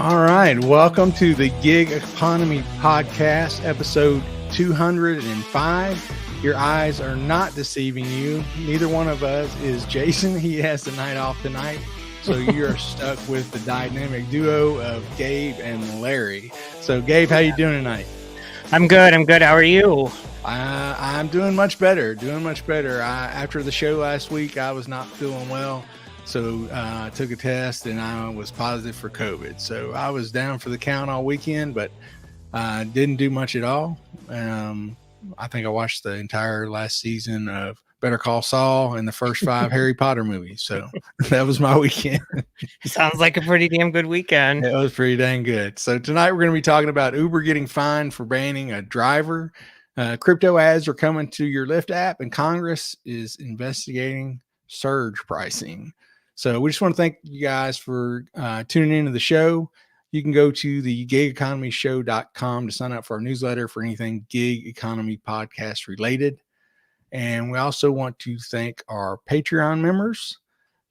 All right. Welcome to the Gig Economy Podcast, episode 205. Your eyes are not deceiving you. Neither one of us is Jason. He has the night off tonight. So you're stuck with the dynamic duo of Gabe and Larry. So Gabe, how you doing tonight? I'm good. How are you? I'm doing much better. After the show last week, I was not feeling well. So I took a test and I was positive for COVID. So I was down for the count all weekend, but didn't do much at all. I think I watched the entire last season of Better Call Saul and the first 5 Harry Potter movies. So that was my weekend. Sounds like a pretty damn good weekend. It was pretty dang good. So tonight we're going to be talking about Uber getting fined for banning a driver. Crypto ads are coming to your Lyft app, and Congress is investigating surge pricing. So we just want to thank you guys for tuning into the show. You can go to the gigeconomyshow.com to sign up for our newsletter for anything gig economy podcast related. And we also want to thank our Patreon members.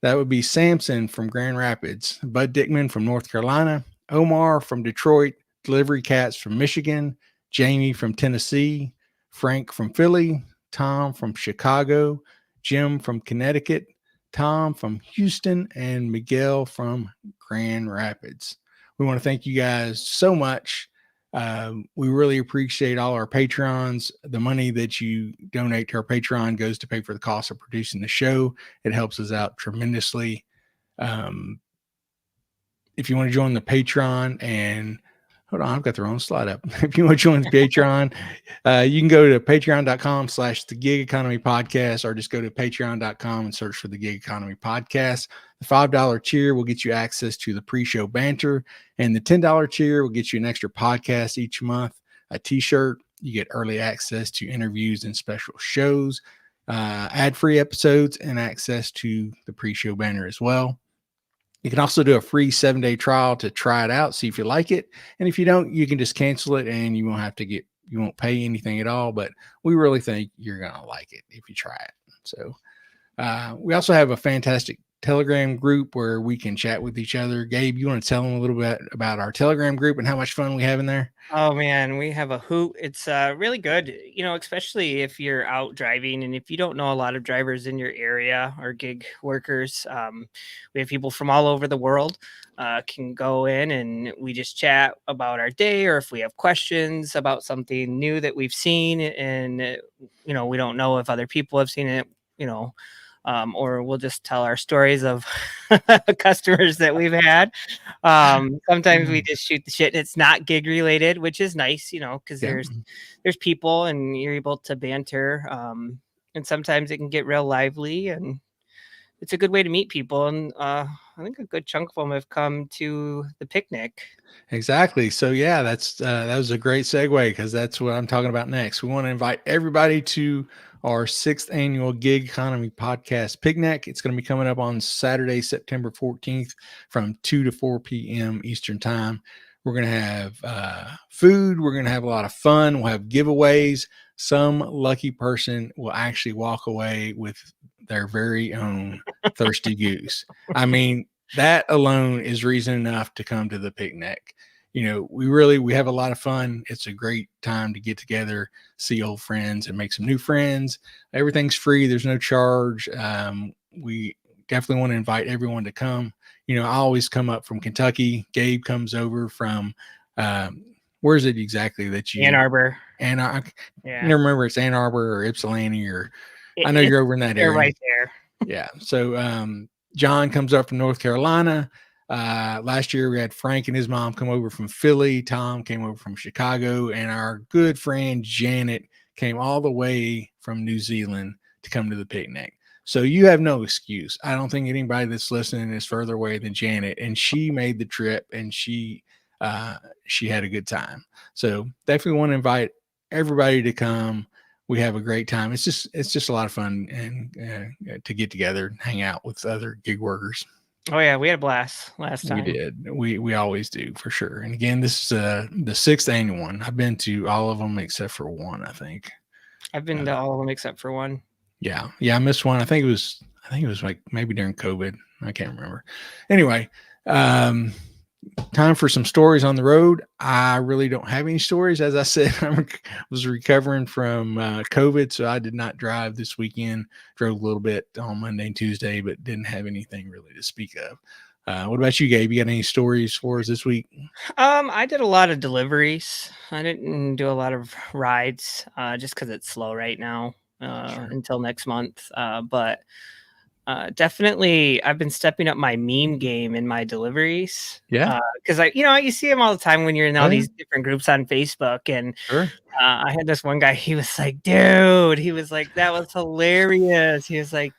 That would be Samson from Grand Rapids, Bud Dickman from North Carolina, Omar from Detroit, Delivery Cats from Michigan, Jamie from Tennessee, Frank from Philly, Tom from Chicago, Jim from Connecticut, Tom from Houston, and Miguel from Grand Rapids. We want to thank you guys so much. We really appreciate all our patrons. The money that you donate to our Patreon goes to pay for the cost of producing the show. It helps us out tremendously. If you want to join the Patreon and hold on, I've got the wrong slide up. If you want to join the Patreon, you can go to patreon.com/the Gig Economy Podcast, or just go to patreon.com and search for the Gig Economy Podcast. The $5 tier will get you access to the pre-show banter, and the $10 tier will get you an extra podcast each month, a t-shirt. You get early access to interviews and special shows, ad-free episodes, and access to the pre-show banner as well. You can also do a free 7-day trial to try it out, see if you like it. And if you don't, you can just cancel it and you won't pay anything at all. But we really think you're going to like it if you try it. So we also have a fantastic Telegram group where we can chat with each other. Gabe, you want to tell them a little bit about our Telegram group and how much fun we have in there? Oh man, we have a hoot. It's really good, especially if you're out driving and if you don't know a lot of drivers in your area or gig workers. We have people from all over the world can go in and we just chat about our day, or if we have questions about something new that we've seen and we don't know if other people have seen it, or we'll just tell our stories of customers that we've had. Sometimes we just shoot the shit and it's not gig related, which is nice, because there's people and you're able to banter. And sometimes it can get real lively and it's a good way to meet people. And I think a good chunk of them have come to the picnic. Exactly. So yeah, that was a great segue because that's what I'm talking about next. We want to invite everybody to our 6th annual Gig Economy Podcast Picnic. It's going to be coming up on Saturday, September 14th from 2 to 4 p.m. Eastern Time. We're going to have food. We're going to have a lot of fun. We'll have giveaways. Some lucky person will actually walk away with their very own Thirsty Goose. I mean, that alone is reason enough to come to the picnic. We have a lot of fun. It's a great time to get together, see old friends, and make some new friends. Everything's free. There's no charge. We definitely want to invite everyone to come. I always come up from Kentucky. Gabe comes over from, where is it exactly that you? Ann Arbor. Yeah. I never remember it's Ann Arbor or Ypsilanti I know you're over in that area. Right there. Yeah. So John comes up from North Carolina. Last year we had Frank and his mom come over from Philly. Tom came over from Chicago, and our good friend Janet came all the way from New Zealand to come to the picnic. So you have no excuse. I don't think anybody that's listening is further away than Janet, and she made the trip and she had a good time. So definitely want to invite everybody to come. We have a great time. It's just a lot of fun and to get together and hang out with other gig workers. Oh yeah, we had a blast last time. We did. We always do, for sure. And again, this is the 6th annual one. I've been to all of them except for one, I think. I've been to all of them except for one. Yeah, I missed one. I think it was like maybe during COVID. I can't remember. Anyway, time for some stories on the road. I really don't have any stories. As I said, I was recovering from COVID, so I did not drive this weekend. Drove a little bit on Monday and Tuesday, but didn't have anything really to speak of. What about you, Gabe? You got any stories for us this week? I did a lot of deliveries. I didn't do a lot of rides, just because it's slow right now, Sure. until next month. But definitely, I've been stepping up my meme game in my deliveries. Yeah. Because you see them all the time when you're in Oh, all yeah. these different groups on Facebook, and Sure. I had this one guy. He was like, "Dude," he was like, "That was hilarious." He was like,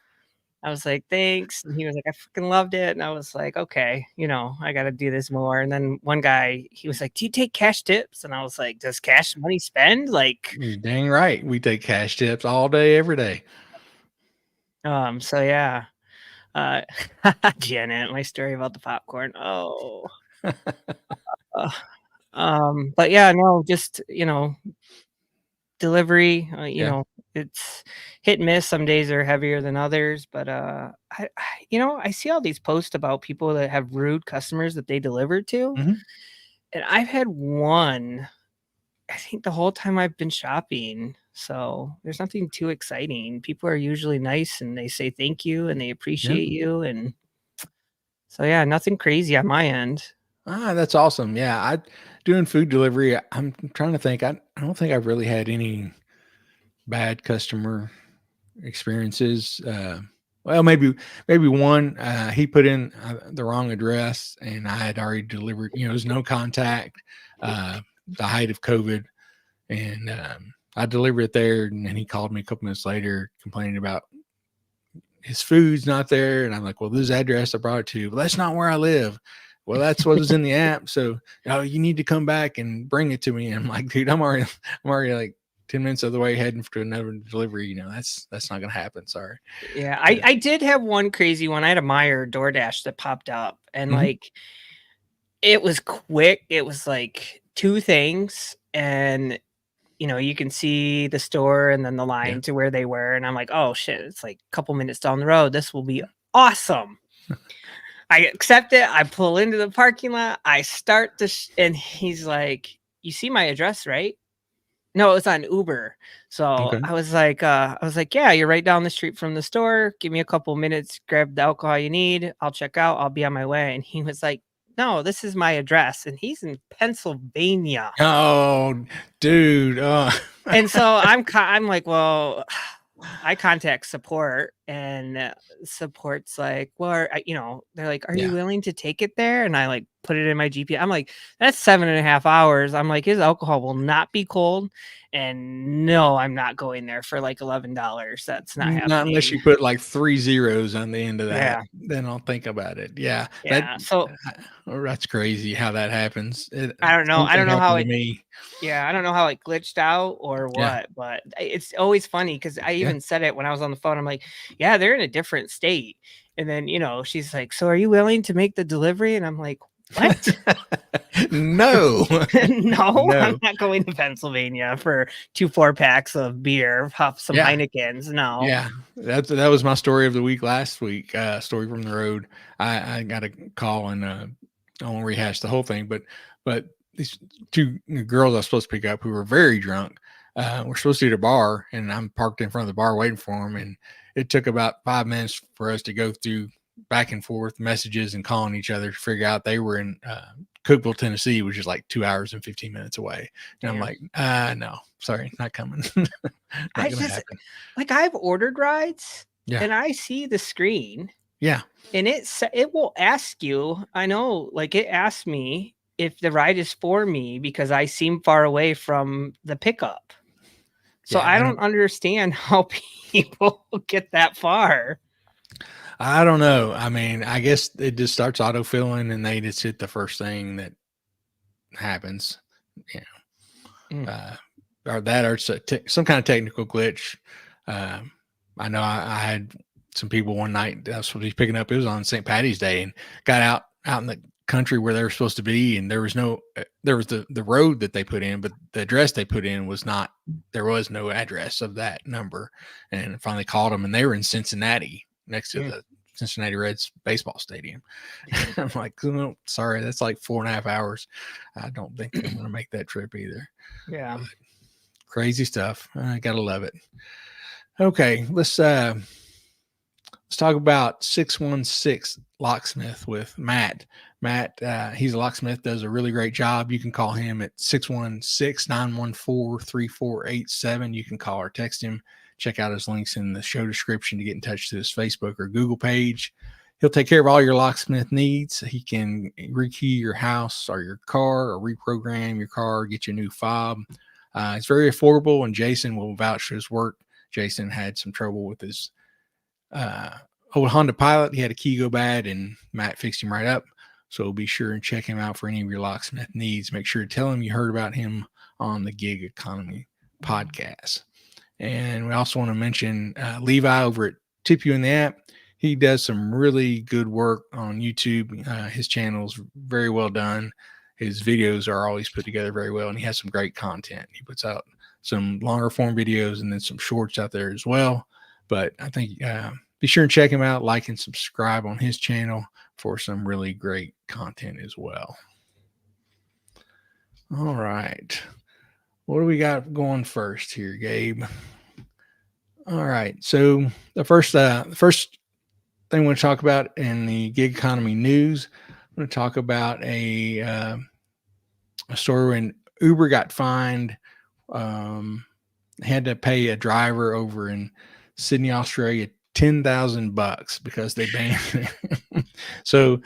I was like, "Thanks." And he was like, "I freaking loved it." And I was like, "Okay, I got to do this more." And then one guy, he was like, "Do you take cash tips?" And I was like, "Does cash money spend?" Like, You're dang right. We take cash tips all day, every day. so yeah. Uh, Janet, my story about the popcorn. Oh, uh, but yeah, no, just, delivery, Yeah. it's hit and miss. Some days are heavier than others, but I see all these posts about people that have rude customers that they deliver to, Hmm. and I've had one, I think the whole time I've been shopping. So there's nothing too exciting. People are usually nice and they say thank you and they Yeah. appreciate you, and so yeah, nothing crazy on my end. That's awesome. Yeah. Doing food delivery. I'm trying to think. I don't think I've really had any bad customer experiences. Well, maybe one. He put in the wrong address, and I had already delivered. There's no contact. The height of COVID, and I delivered it there, and then he called me a couple minutes later complaining about his food's not there, and I'm like, well, this address I brought it to, but that's not where I live. Well, that's what was in the app. So, you need to come back and bring it to me. And I'm like, dude, I'm already like 10 minutes of the way heading to another delivery. That's not going to happen. Sorry. Yeah, I did have one crazy one. I had a Meyer DoorDash that popped up, and Mm-hmm. like it was quick. It was like two things, and you can see the store and then the Yeah. line to where they were, and I'm like, oh shit, it's like a couple minutes down the road. This will be awesome. I accept it. I pull into the parking lot. I start and he's like, "You see my address, right?" No, it was on Uber. So Okay. I was like, "Yeah, you're right down the street from the store. Give me a couple minutes, grab the alcohol you need. I'll check out. I'll be on my way." And he was like, "No, this is my address." And he's in Pennsylvania. Oh, dude. And so I'm like, "Well," I contact support, and support's like, "Well, they're like, 'Are you yeah. willing to take it there?' And I like put it in my GPS. I'm like, that's 7.5 hours. I'm like, his alcohol will not be cold. And no, I'm not going there for like $11. That's not Not unless happening." you put like 3 zeros on the end of that, Yeah. then I'll think about it. Yeah. Yeah. So That's crazy how that happens. I don't know. Same I don't thing know how happened to it me. Yeah, I don't know how it glitched out or Yeah. what, but it's always funny because I Yeah. even said it when I was on the phone. I'm like, "Yeah, they're in a different state." And then, she's like, "So are you willing to make the delivery?" And I'm like, "What?" No. No, I'm No. not going to Pennsylvania for 2 4-packs of beer, pop some Yeah. Heinekens. No. Yeah. That was my story of the week last week. Story from the road. I got a call, and I won't rehash the whole thing, but these two girls I was supposed to pick up who were very drunk. We're supposed to eat at a bar, and I'm parked in front of the bar waiting for them. And it took about 5 minutes for us to go through back and forth messages and calling each other to figure out they were in Cookeville, Tennessee, which is like 2 hours and 15 minutes away. And I'm Damn. like, no, sorry, not coming. I Not gonna just happen. like, I've ordered rides, Yeah. and I see the screen, Yeah. and it will ask you. I know, like, it asked me if the ride is for me because I seem far away from the pickup. So Yeah. I don't understand how people get that far. I don't know. I mean, I guess it just starts autofilling, and they just hit the first thing that happens. Yeah. Mm, Or that, or some kind of technical glitch. Um, I know I had some people one night I was supposed to be picking up. It was on St. Patty's Day, and got out in the country where they were supposed to be, and there was the road that they put in, but the address they put in was not. There was no address of that number, and finally called them, and they were in Cincinnati next to mm. the Cincinnati Reds baseball stadium. I'm like, oh, sorry, that's like 4.5 hours. I don't think I'm going to make that trip either. Yeah. But crazy stuff. I gotta love it. Okay, let's talk about 616 Locksmith with Matt. Matt, he's a locksmith, does a really great job. You can call him at 616-914-3487. You can call or text him. Check out his links in the show description to get in touch to his Facebook or Google page. He'll take care of all your locksmith needs. He can rekey your house or your car, or reprogram your car, get you a new fob. It's very affordable, and Jason will vouch for his work. Jason had some trouble with his old Honda Pilot. He had a key go bad, and Matt fixed him right up. So be sure and check him out for any of your locksmith needs. Make sure to tell him you heard about him on the Gig Economy podcast. And we also want to mention Levi over at Tip You in the App. He does some really good work on YouTube. His channel's very well done. His videos are always put together very well, and he has some great content. He puts out some longer form videos and then some shorts out there as well. But I think be sure and check him out, like and subscribe on his channel for some really great content as well. All right. What do we got going first here, Gabe? All right. So the first thing I want to talk about in the gig economy news, I'm going to talk about a story when Uber got fined. Had to pay a driver over in Sydney, Australia, $10,000 because they banned him. So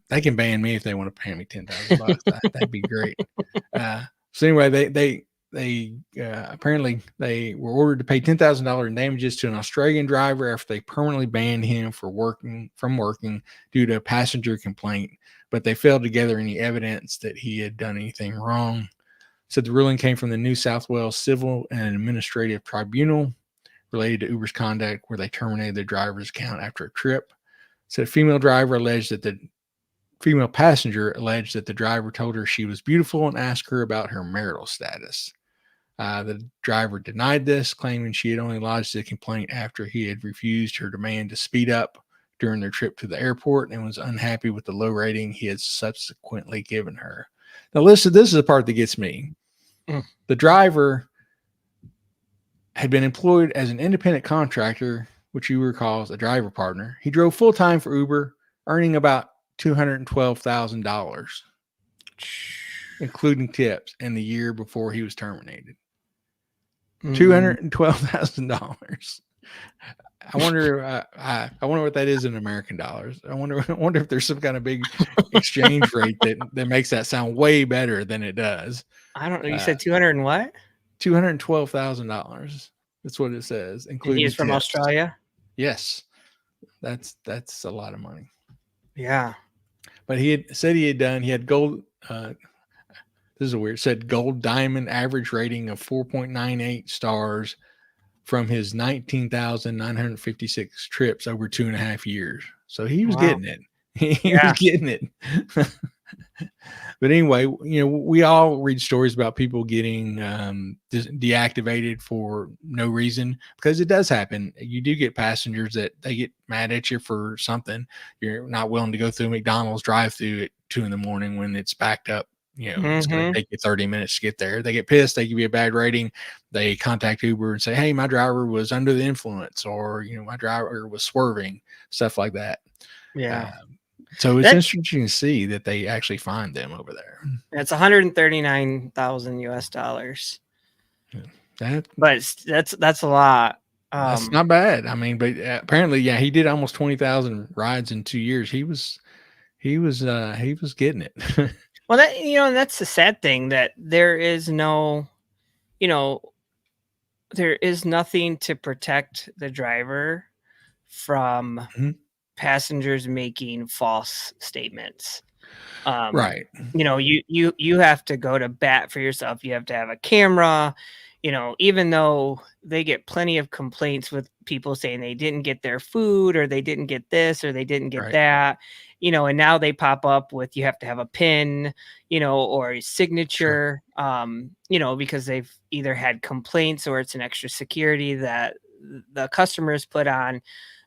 they can ban me if they want to pay me $10,000. That'd be great. So anyway, they apparently they were ordered to pay $10,000 in damages to an Australian driver after they permanently banned him from working due to a passenger complaint, but they failed to gather any evidence that he had done anything wrong. Said the ruling came from the New South Wales Civil and Administrative Tribunal related to Uber's conduct, where they terminated the driver's account after a trip. Said a female passenger alleged that the driver told her she was beautiful and asked her about her marital status. The driver denied this, claiming she had only lodged a complaint after he had refused her demand to speed up during their trip to the airport and was unhappy with the low rating he had subsequently given her. Now, listen, this is the part that gets me. The driver had been employed as an independent contractor, which Uber calls a driver partner. He drove full-time for Uber, earning about $212,000, including tips, in the year before he was terminated. $212,000. I wonder what that is in American dollars. I wonder if there's some kind of big exchange rate that makes that sound way better than it does. I don't know. You said 200 and what? $212,000. That's what it says, including. He's from Australia. Yes, that's a lot of money. Yeah, but he had gold. This is weird. It said gold diamond average rating of 4.98 stars from his 19,956 trips over 2.5 years. So he was getting it. He was getting it. But anyway, we all read stories about people getting deactivated for no reason, because it does happen. You do get passengers that they get mad at you for something. You're not willing to go through McDonald's drive-through at 2 a.m. when it's backed up. It's going to take you 30 minutes to get there. They get pissed. They give you a bad rating. They contact Uber and say, hey, my driver was under the influence, or, my driver was swerving, stuff like that. Yeah. So it's interesting to see that they actually find them over there. That's $139,000 US. But that's a lot. That's not bad. I mean, but apparently, he did almost 20,000 rides in 2 years. He was getting it. Well, that's the sad thing, that there is no, there is nothing to protect the driver from passengers making false statements. Right. You have to go to bat for yourself. You have to have a camera, even though they get plenty of complaints with people saying they didn't get their food, or they didn't get this, or they didn't get that, and now they pop up with, you have to have a PIN, or a signature, because they've either had complaints or it's an extra security that the customers put on.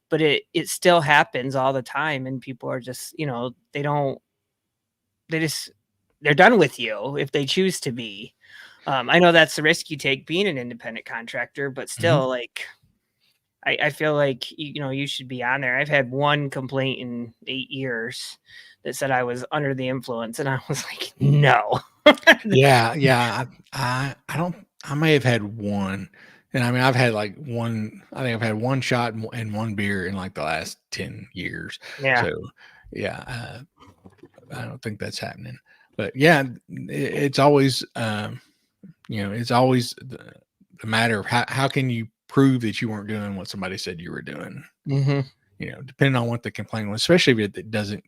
but it still happens all the time, and people are just, they're done with you if they choose to be. I know that's the risk you take being an independent contractor, but Mhm. still, like, I feel like, you should be on there. I've had one complaint in 8 years that said I was under the influence, and I was like, "No." Yeah, yeah. I don't. I may have had one, and I mean, I've had like one. I think I've had one shot and one beer in like the last 10 years. Yeah. So, yeah, I don't think that's happening. But yeah, it's always, it's always the matter of how can you prove that you weren't doing what somebody said you were doing. Mhm. Depending on what the complaint was, especially if it doesn't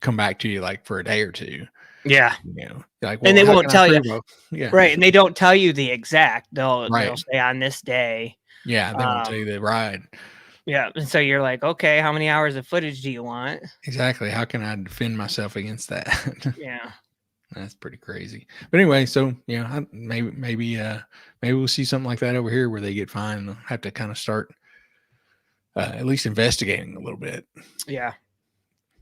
come back to you like for a day or two. Yeah. Like, And well, they how won't can I tell you. prove? Yeah, Right, and they don't tell you the exact. They'll right. say on this day. Yeah, they won't tell you Um, the ride. yeah, and so you're like, "Okay, how many hours of footage do you want?" Exactly. How can I defend myself against that? Yeah. That's pretty crazy. But anyway, so maybe we'll see something like that over here where they get fined. And they'll have to kind of start at least investigating a little bit. Yeah.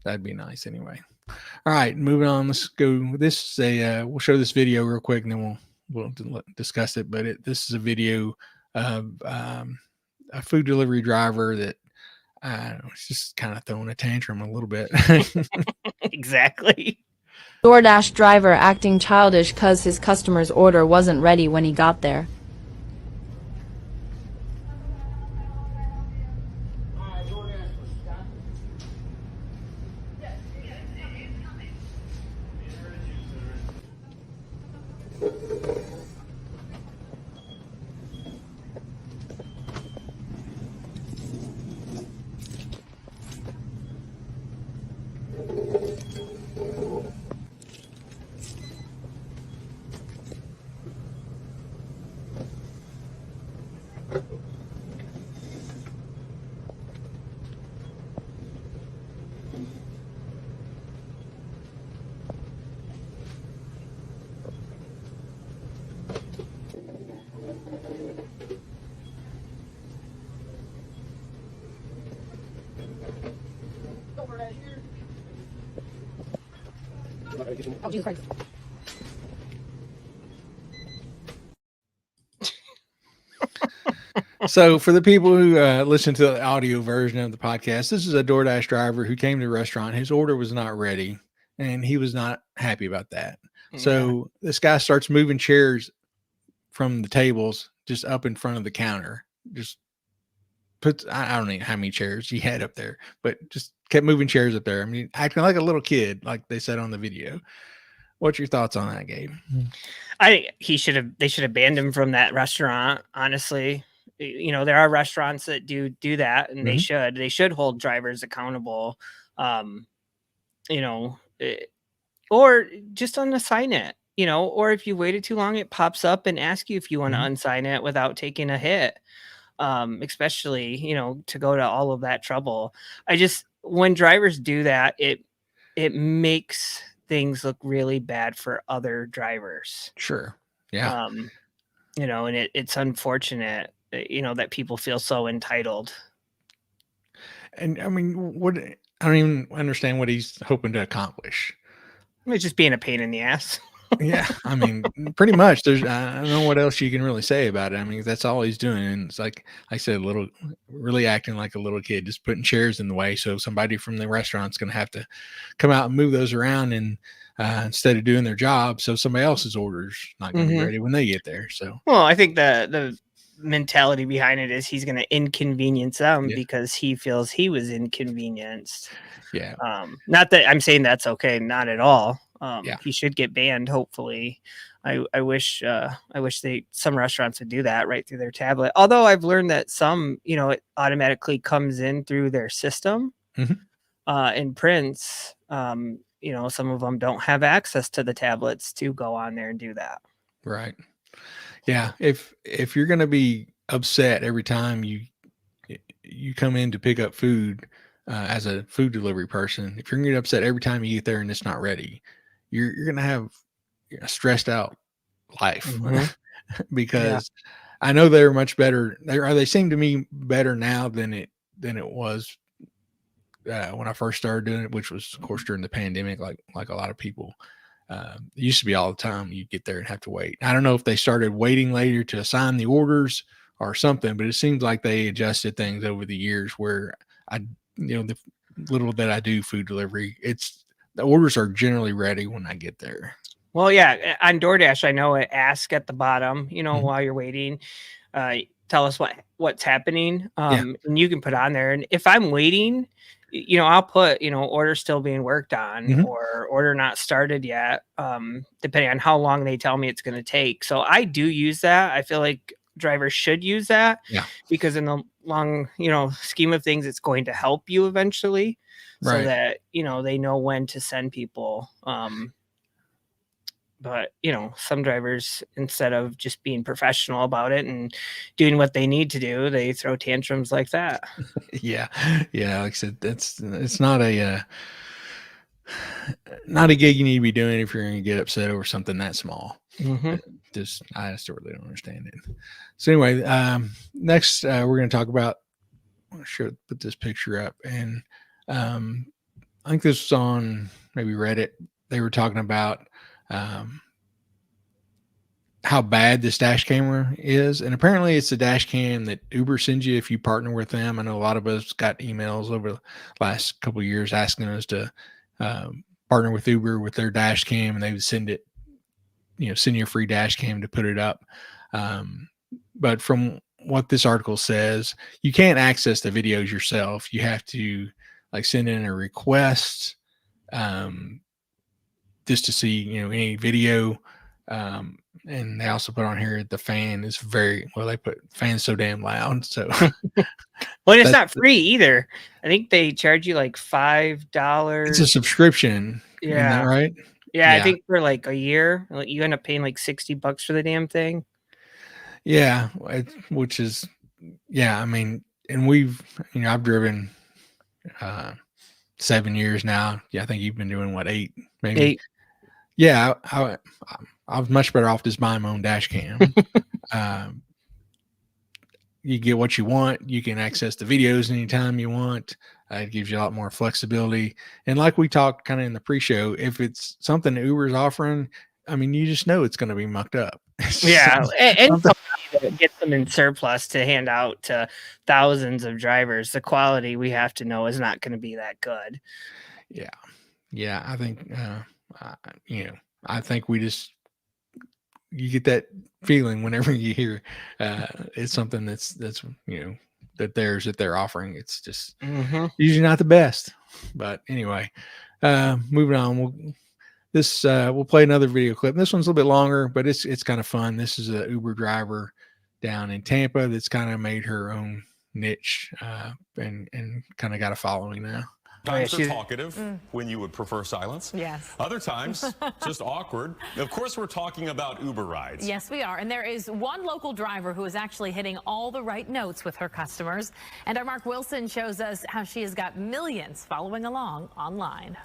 That'd be nice anyway. All right, moving on. Let's go. This is we'll show this video real quick and then we'll discuss it. But this is a video of a food delivery driver that I don't know, it's just kind of throwing a tantrum a little bit. Exactly. DoorDash driver acting childish cause his customer's order wasn't ready when he got there. Oh, Jesus Christ. So for the people who listen to the audio version of the podcast, this is a DoorDash driver who came to the restaurant. His order was not ready, and he was not happy about that. Yeah. So this guy starts moving chairs from the tables just up in front of the counter. Just puts, I don't know how many chairs he had up there, but just kept moving chairs up there. I mean, acting like a little kid, like they said on the video. What's your thoughts on that, Gabe? I think they should have banned him from that restaurant, honestly. There are restaurants that do that, and they should hold drivers accountable. You know, or just unassign it, or if you waited too long, it pops up and asks you if you want to unsign it without taking a hit. Especially, to go to all of that trouble. When drivers do that, it makes things look really bad for other drivers. Sure. Yeah. And it's unfortunate, that people feel so entitled. And I mean, I don't even understand what he's hoping to accomplish. It's just being a pain in the ass. Yeah, I mean, pretty much. I don't know what else you can really say about it. I mean, that's all he's doing. And it's like I said, really acting like a little kid, just putting chairs in the way. So somebody from the restaurant's going to have to come out and move those around, and instead of doing their job, so somebody else's order's not going to be ready when they get there. So, well, I think the mentality behind it is he's going to inconvenience them because he feels he was inconvenienced. Yeah. Not that I'm saying that's okay, not at all. Yeah. He should get banned. Hopefully, I wish some restaurants would do that right through their tablet. Although I've learned that some, it automatically comes in through their system and prints. Some of them don't have access to the tablets to go on there and do that. Right. Yeah. If you're going to be upset every time you come in to pick up food as a food delivery person, if you're going to get upset every time you get there and it's not ready, you're going to have a stressed out life because I know they're much better. They seem to me better now than than it was when I first started doing it, which was, of course, during the pandemic, like a lot of people. It used to be all the time. You get there and have to wait. I don't know if they started waiting later to assign the orders or something, but it seems like they adjusted things over the years where the little that I do food delivery, the orders are generally ready when I get there. Well, yeah, on DoorDash, I know it asks at the bottom, while you're waiting, tell us what's happening. And you can put on there. And if I'm waiting, I'll put, order still being worked on or order not started yet, depending on how long they tell me it's going to take. So I do use that. I feel like drivers should use that because in the long, scheme of things, it's going to help you eventually so that, they know when to send people. But, some drivers, instead of just being professional about it and doing what they need to do, they throw tantrums like that. Yeah. Like I said, it's not a gig you need to be doing if you're going to get upset over something that small. I just really don't understand it. So anyway, next we're going to talk about, I should put this picture up, and I think this was on maybe Reddit. They were talking about how bad this dash camera is, and apparently it's a dash cam that Uber sends you if you partner with them. I know a lot of us got emails over the last couple of years asking us to partner with Uber with their dash cam, and they would send it, send you a free dash cam to put it up. But from what this article says, you can't access the videos yourself. You have to send in a request just to see, any video. And they also put on here the fan is they put fan's so damn loud. So, well, it's not free either. I think they charge you like $5. It's a subscription. Yeah. Isn't that right? Yeah. I think for like a year, you end up paying like $60 for the damn thing. Yeah. Which is, I mean, and I've driven 7 years now. Yeah. I think you've been doing what, 8, maybe? 8. Yeah. I was much better off just buying my own dash cam. You get what you want. You can access the videos anytime you want. It gives you a lot more flexibility. And like we talked kind of in the pre-show, if it's something that Uber's offering, I mean, you just know it's going to be mucked up. Yeah. And that gets them in surplus to hand out to thousands of drivers. The quality we have to know is not going to be that good. Yeah. Yeah. I think, I think you get that feeling whenever you hear it's something that's that they're offering. It's just usually not the best. But anyway, moving on, we'll play another video clip. This one's a little bit longer, but it's kind of fun. This is an Uber driver down in Tampa that's kind of made her own niche and kind of got a following now. Times are talkative when you would prefer silence. Yes. Other times, just awkward. Of course, we're talking about Uber rides. Yes, we are. And there is one local driver who is actually hitting all the right notes with her customers. And our Mark Wilson shows us how she has got millions following along online.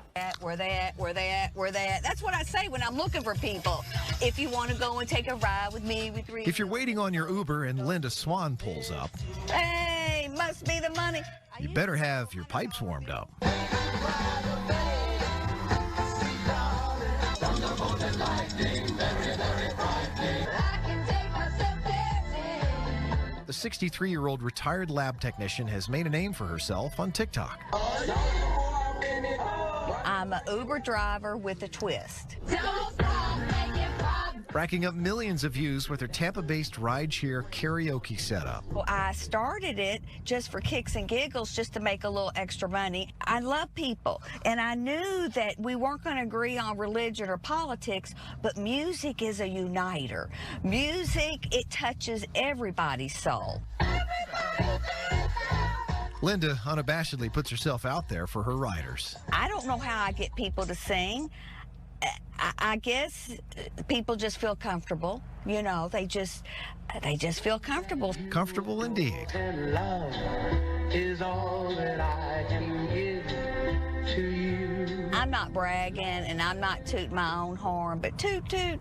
Where they at? Where they at? Where they at? That's what I say when I'm looking for people. If you want to go and take a ride with me, with 3. If you're waiting on your Uber and Linda Swan pulls up, hey, must be the money. You better have your pipes warmed up. The 63-year-old retired lab technician has made a name for herself on TikTok. I'm an Uber driver with a twist. Racking up millions of views with her Tampa-based rideshare karaoke setup. Well, I started it just for kicks and giggles, just to make a little extra money. I love people, and I knew that we weren't going to agree on religion or politics, but music is a uniter. Music, it touches everybody's soul. Linda unabashedly puts herself out there for her riders. I don't know how I get people to sing. I guess people just feel comfortable. They just feel comfortable. Comfortable indeed. And love is all that I can give to you. I'm not bragging and I'm not tooting my own horn, but toot toot.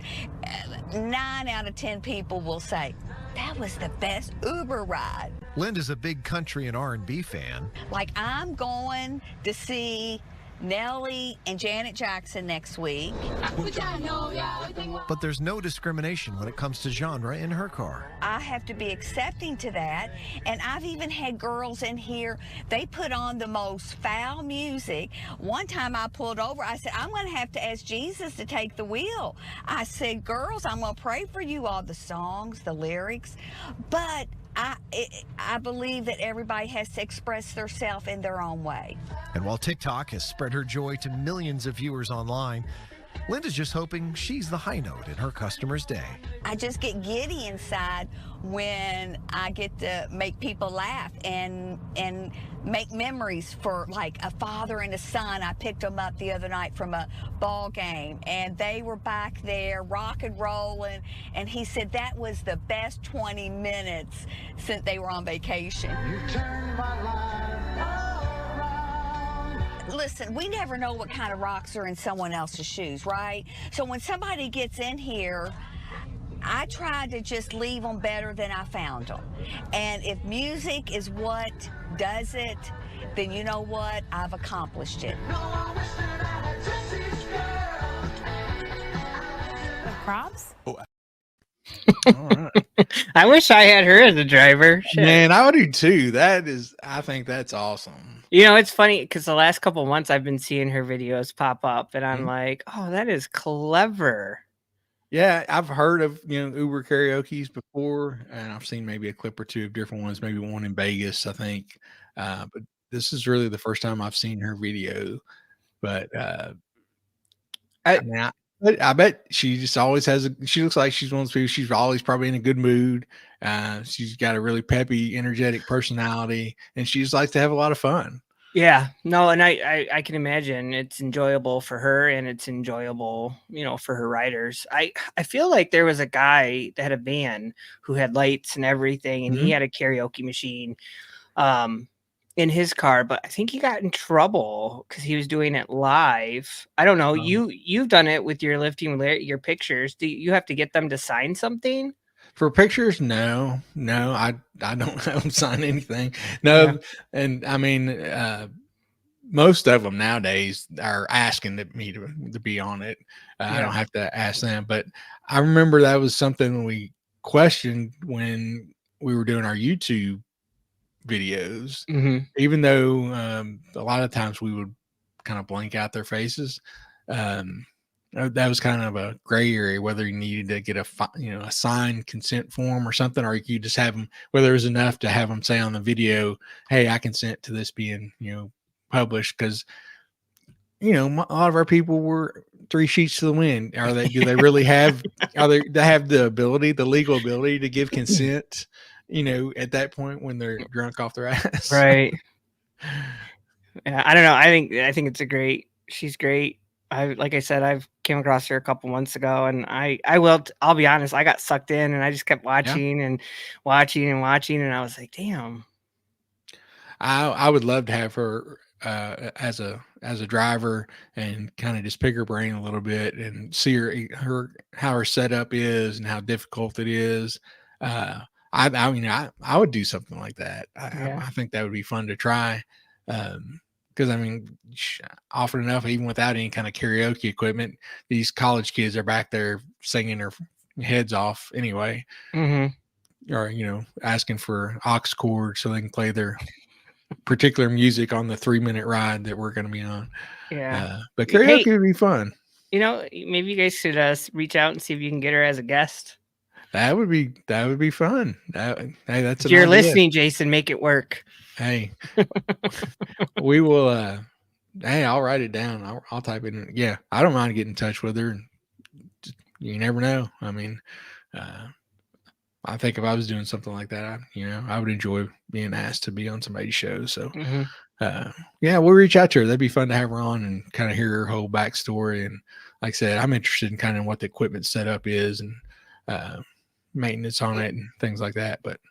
9 out of 10 people will say, That was the best Uber ride. Linda's a big country and R&B fan. Like, I'm going to see Nelly and Janet Jackson next week. But there's no discrimination when it comes to genre in her car. I have to be accepting to that. And I've even had girls in here, they put on the most foul music. One time I pulled over, I said, I'm going to have to ask Jesus to take the wheel. I said, girls, I'm going to pray for you, all the songs, the lyrics. But I believe that everybody has to express themselves in their own way. And while TikTok has spread her joy to millions of viewers online, Linda's just hoping she's the high note in her customer's day. I just get giddy inside when I get to make people laugh and make memories for, like, a father and a son. I picked them up the other night from a ball game, and they were back there rock and rolling, and he said that was the best 20 minutes since they were on vacation. You turned my life around. Listen, we never know what kind of rocks are in someone else's shoes, right? So when somebody gets in here, I try to just leave them better than I found them. And if music is what does it, then you know what? I've accomplished it. No, I wish that I had Jesse's girl. The props? All right. I wish I had her as a driver. Shit. Man, I would do too. I think that's awesome. You know, it's funny because the last couple of months I've been seeing her videos pop up, and I'm like, oh, that is clever. Yeah, I've heard of, Uber karaoke's before, and I've seen maybe a clip or two of different ones, maybe one in Vegas, I think. But this is really the first time I've seen her video. But I bet she just always she looks like she's one of those people, she's always probably in a good mood. She's got a really peppy, energetic personality, and she just likes to have a lot of fun. Yeah, no, and I can imagine it's enjoyable for her, and it's enjoyable, for her riders. I feel like there was a guy that had a van who had lights and everything, and he had a karaoke machine in his car, but I think he got in trouble because he was doing it live. I don't know. You've done it with your lifting your pictures. Do you have to get them to sign something? For pictures, no, I don't have them sign anything. No, yeah. And I mean, most of them nowadays are asking me to be on it. I don't have to ask them, but I remember that was something we questioned when we were doing our YouTube videos. Even though a lot of times we would kind of blank out their faces. That was kind of a gray area, whether you needed to get a signed consent form or something, or you could just have them, whether it was enough to have them say on the video, hey, I consent to this being, published. Cause a lot of our people were 3 sheets to the wind. Do they really have, they have the legal ability to give consent, at that point when they're drunk off their ass? Right. Yeah. I don't know. I think she's great. Like I said, I've came across her a couple months ago, and I'll be honest, I got sucked in, and I just kept watching and watching and watching, and I was like, damn. I would love to have her as a driver and kind of just pick her brain a little bit and see how her setup is and how difficult it is. I would do something like that. I think that would be fun to try. Because often enough, even without any kind of karaoke equipment, these college kids are back there singing their heads off anyway, or asking for aux cord so they can play their particular music on the 3-minute ride that we're going to be on. Yeah, but karaoke would be fun. Maybe you guys should reach out and see if you can get her as a guest. That would be fun. That's if you're listening, Jason, make it work. Hey, we will. Hey, I'll write it down. I'll type it in. Yeah, I don't mind getting in touch with her. You never know. I mean, I think if I was doing something like that, I would enjoy being asked to be on somebody's show. So, we'll reach out to her. That'd be fun to have her on and kind of hear her whole backstory. And like I said, I'm interested in kind of what the equipment setup is and maintenance on it and things like that. But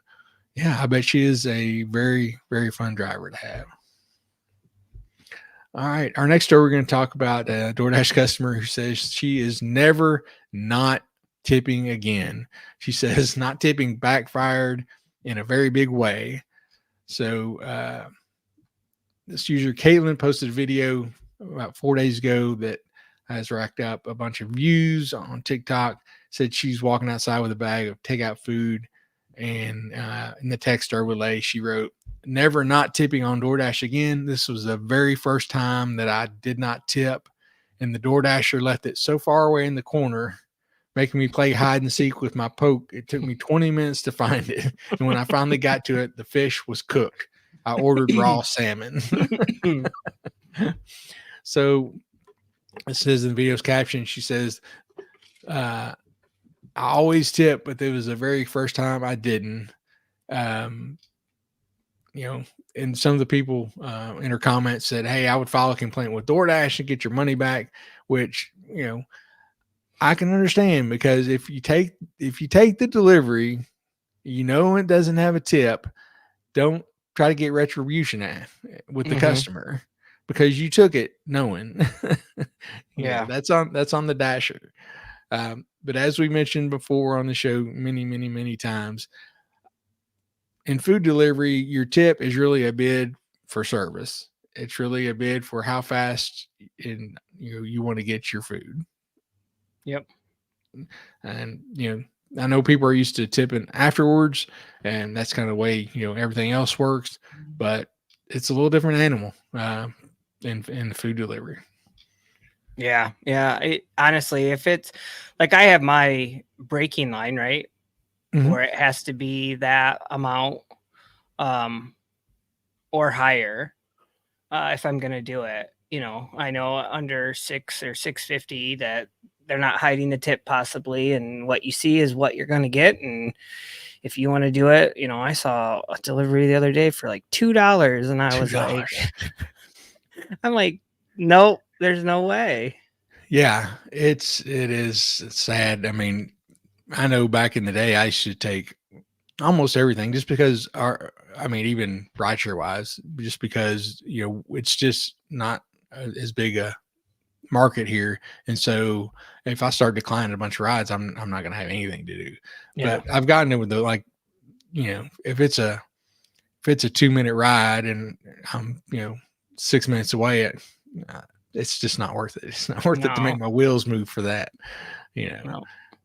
yeah, I bet she is a very, very fun driver to have. All right. Our next story, we're going to talk about a DoorDash customer who says she is never not tipping again. She says not tipping backfired in a very big way. So this user Caitlin posted a video about 4 days ago that has racked up a bunch of views on TikTok. Said she's walking outside with a bag of takeout food, and in the text overlay she wrote, "Never not tipping on DoorDash again. This was the very first time that I did not tip, and the DoorDasher left it so far away in the corner, making me play hide and seek with my poke. It took me 20 minutes to find it, and when I finally got to it, the fish was cooked. I ordered raw salmon." So it says in the video's caption, she says, I always tip, but it was the very first time I didn't. And some of the people in her comments said, "Hey, I would file a complaint with DoorDash and get your money back," which, I can understand, because if you take the delivery, it doesn't have a tip, don't try to get retribution with the customer, because you took it knowing. That's on the Dasher. But as we mentioned before on the show many, many, many times, in food delivery, your tip is really a bid for service. It's really a bid for how fast you want to get your food. Yep. And I know people are used to tipping afterwards, and that's kind of the way everything else works, but it's a little different animal in food delivery. Yeah. Honestly, if it's like, I have my breaking line, right, where it has to be that amount or higher if I'm gonna do it. I know under $6 or $6.50 that they're not hiding the tip possibly, and what you see is what you're gonna get. And if you want to do it, I saw a delivery the other day for like $2, and I was like, I'm like, nope, there's no way. Yeah, it is sad. I mean, I know back in the day I used to take almost everything, just because even rideshare wise, just because it's just not as big a market here, and so if I start declining a bunch of rides, I'm not going to have anything to do. Yeah. But I've gotten it with if it's a 2-minute ride and I'm 6 minutes away, it's just not worth it. It's not worth it to make my wheels move for that.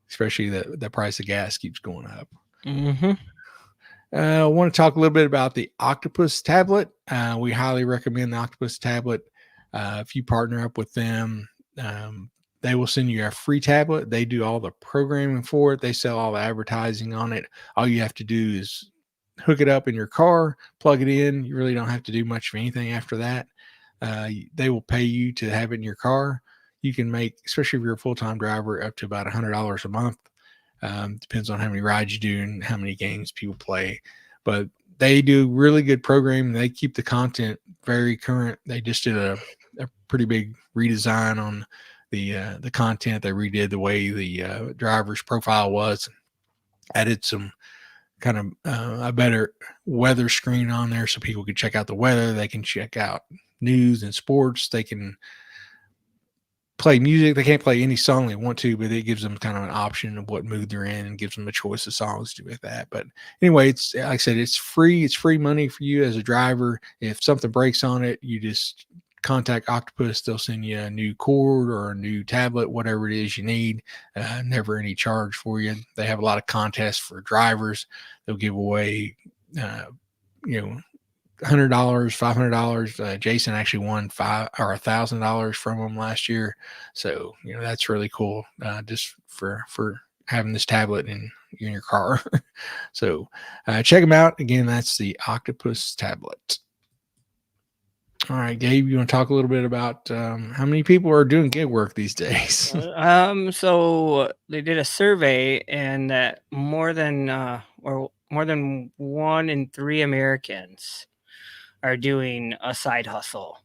Especially the price of gas keeps going up. I want to talk a little bit about the Octopus tablet. We highly recommend the Octopus tablet. If you partner up with them, they will send you a free tablet. They do all the programming for it. They sell all the advertising on it. All you have to do is hook it up in your car, plug it in. You really don't have to do much of anything after that. They will pay you to have it in your car. You can make, especially if you're a full-time driver, up to about $100 a month. Depends on how many rides you do and how many games people play. But they do really good programming. They keep the content very current. They just did a pretty big redesign on the content. They redid the way the driver's profile was, added some kind of a better weather screen on there so people can check out the weather. They can check out news and sports. They can play music. They can't play any song they want to, but it gives them kind of an option of what mood they're in and gives them a choice of songs to do with that. But anyway, it's like I said, it's free. It's free money for you as a driver. If something breaks on it, you just contact Octopus. They'll send you a new cord or a new tablet, whatever it is you need. Never any charge for you. They have a lot of contests for drivers. They'll give away, $100, $500. Jason actually won $1,000 from them last year. So, that's really cool. Just for having this tablet in your car. So check them out. Again, that's the Octopus tablet. All right, Gabe, you want to talk a little bit about how many people are doing gig work these days? So they did a survey, and that more than 1 in 3 Americans are doing a side hustle.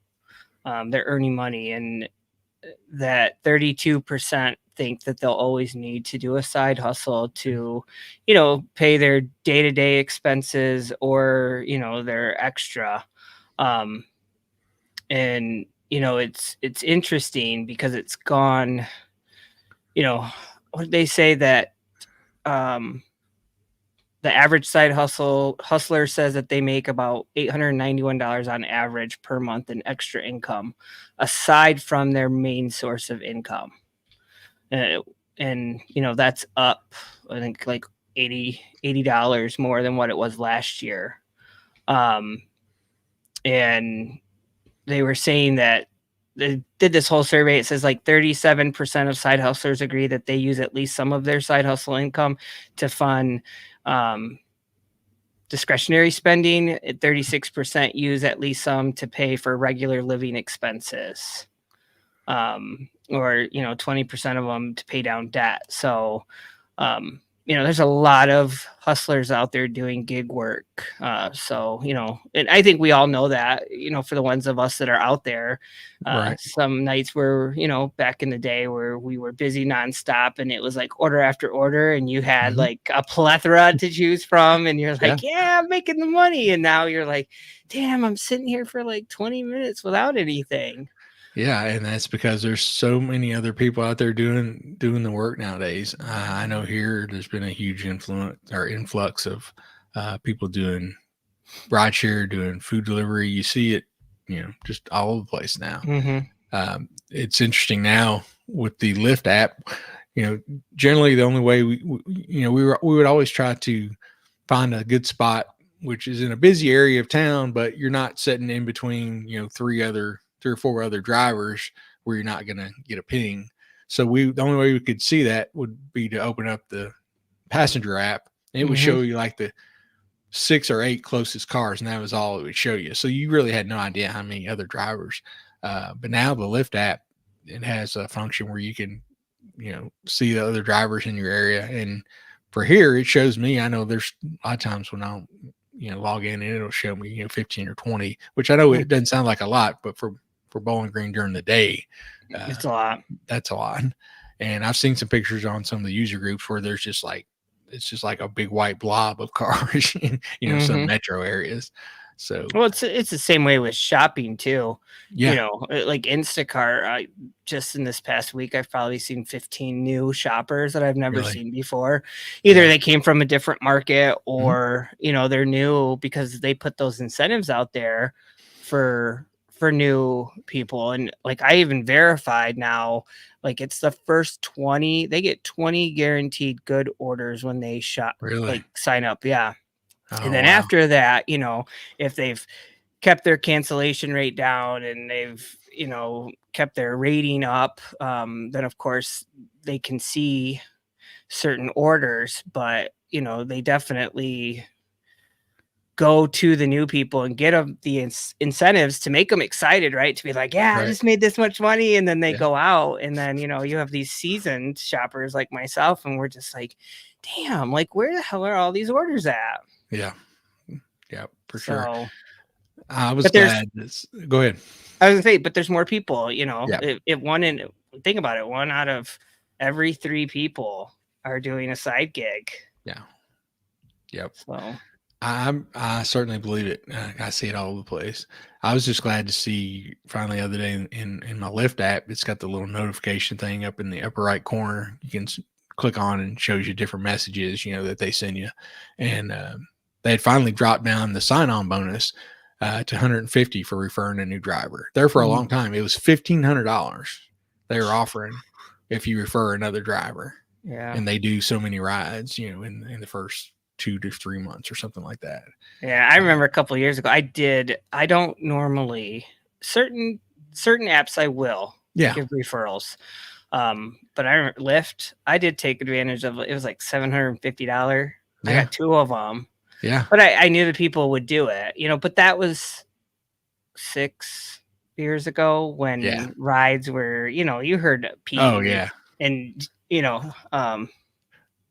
They're earning money, and that 32% think that they'll always need to do a side hustle to, pay their day-to-day expenses or, their extra. And, it's interesting because it's gone, what they say that the average side hustler says that they make about $891 on average per month in extra income, aside from their main source of income. And that's up, I think, like $80 more than what it was last year. And they were saying that they did this whole survey. It says like 37% of side hustlers agree that they use at least some of their side hustle income to fund discretionary spending. 36% use at least some to pay for regular living expenses, or 20% of them to pay down debt. So there's a lot of hustlers out there doing gig work. So and I think we all know that, for the ones of us that are out there, Right. some nights where, back in the day where we were busy nonstop and it was like order after order and you had like a plethora to choose from and you're like, yeah, I'm making the money. And now you're like, damn, I'm sitting here for like 20 minutes without anything. Yeah, and that's because there's so many other people out there doing the work nowadays. I know here there's been a huge influx of people doing rideshare, doing food delivery. You see it, just all over the place now. It's interesting now with the Lyft app. Generally the only way we would always try to find a good spot, which is in a busy area of town, but you're not sitting in between, three or four other drivers where you're not going to get a ping. So the only way we could see that would be to open up the passenger app, and it would show you like the 6 or 8 closest cars, and that was all it would show you. So you really had no idea how many other drivers. But now the Lyft app, it has a function where you can, see the other drivers in your area. And for here, it shows me, I know there's a lot of times when I'll, log in and it'll show me, 15 or 20, which I know it doesn't sound like a lot, but for Bowling Green during the day, it's a lot. That's a lot. And I've seen some pictures on some of the user groups where there's just like, it's just like a big white blob of cars in, some metro areas. So, well, it's the same way with shopping too. Yeah. Like Instacart, just in this past week, I've probably seen 15 new shoppers that I've never seen before. Either they came from a different market or, they're new because they put those incentives out there for new people. And like, I even verified now, like it's the first 20, they get 20 guaranteed good orders when they shop, like sign up. Yeah. And then after that, if they've kept their cancellation rate down and they've, kept their rating up, then of course they can see certain orders, but, they definitely go to the new people and get them the incentives to make them excited, right? To be like, I just made this much money. And then they go out and then, you have these seasoned shoppers like myself. And we're just like, damn, like where the hell are all these orders at? Yeah, for sure. So, I was glad. Go ahead. I was gonna say, but there's more people. Think about it. 1 out of every 3 people are doing a side gig. Yeah. Yep. So I certainly believe it. I see it all over the place. I was just glad to see finally the other day in my Lyft app, it's got the little notification thing up in the upper right corner. You can click on and it shows you different messages, that they send you. And they had finally dropped down the sign-on bonus to $150 for referring a new driver. There for a long time, it was $1,500 they were offering if you refer another driver. Yeah. And they do so many rides, in the first 2 to 3 months or something like that. Yeah, I remember a couple of years ago. I don't normally certain apps I will give referrals. But Lyft, I did take advantage of it. It was like $750. I got 2 of them. Yeah. But I knew that people would do it, but that was 6 years ago when rides were, you heard Pete. Oh yeah. And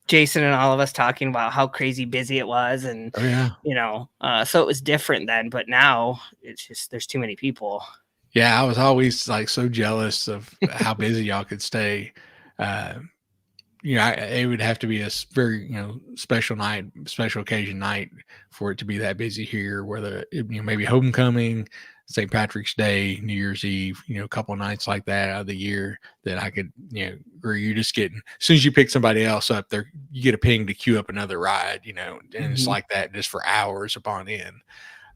Jason and all of us talking about how crazy busy it was. And, so it was different then, but now it's just, there's too many people. Yeah. I was always like so jealous of how busy y'all could stay. it would have to be a very, special night, special occasion night for it to be that busy here, whether maybe homecoming, St. Patrick's Day, New Year's Eve, a couple of nights like that out of the year that I could, where you're just getting, as soon as you pick somebody else up there, you get a ping to queue up another ride, and it's like that just for hours upon end.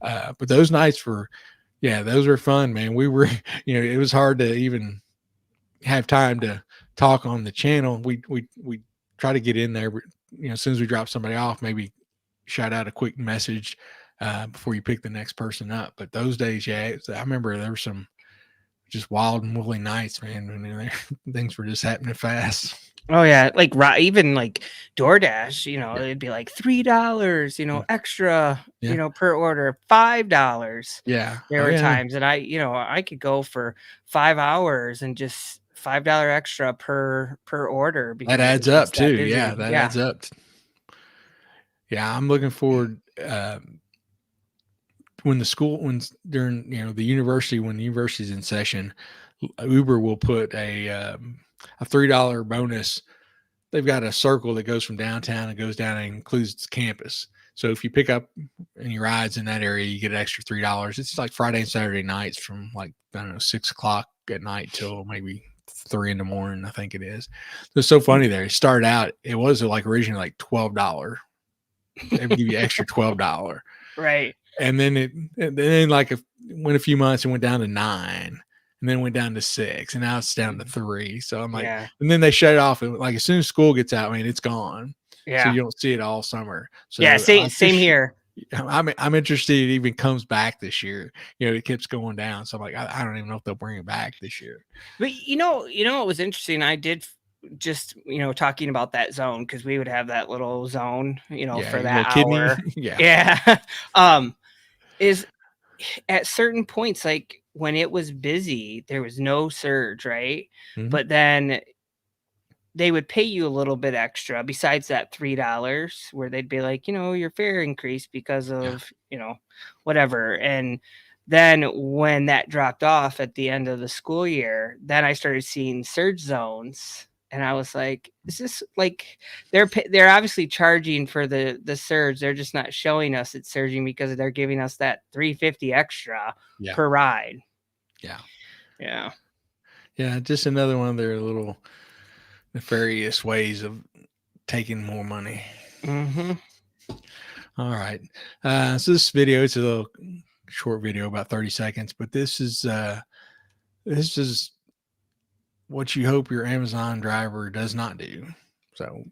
But those nights those were fun, man. We were, it was hard to even have time to talk on the channel. We try to get in there, but as soon as we drop somebody off, maybe shout out a quick message before you pick the next person up. But those days, I remember there were some just wild and woolly nights, man. Things were just happening fast. Oh yeah, like even like DoorDash, it'd be like $3, extra, per order, $5. Yeah, there were times that I could go for 5 hours and just $5 extra per order. That adds up too. Yeah, that adds up. Yeah, I'm looking forward when during the university, when the university's in session, Uber will put a $3 bonus. They've got a circle that goes from downtown and goes down and includes campus. So if you pick up any rides in that area, you get an extra $3. It's like Friday and Saturday nights from 6 o'clock at night till maybe 3 in the morning, I think it is. It's so funny there. It started out, it was originally like $12. They would give you extra $12. Right. And then went a few months and went down to $9. And then went down to $6, and now it's down to $3. So I'm like, and then they shut it off, and as soon as school gets out, it's gone. Yeah. So you don't see it all summer. So same here. I'm interested it even comes back this year. It keeps going down. So I'm like, I don't even know if they'll bring it back this year. But what was interesting? I did just talking about that zone, because we would have that little zone, for that hour. Is at certain points, like when it was busy, there was no surge, right? Mm-hmm. But then they would pay you a little bit extra besides that $3, where they'd be like, your fare increased because of, whatever. And then when that dropped off at the end of the school year, then I started seeing surge zones. And I was like, is this like they're obviously charging for the surge. They're just not showing us it's surging because they're giving us that $3.50 extra per ride. Yeah. Just another one of their little nefarious ways of taking more money. Mm-hmm. All right. So this video, it's a little short video, about 30 seconds, but this is what you hope your Amazon driver does not do. So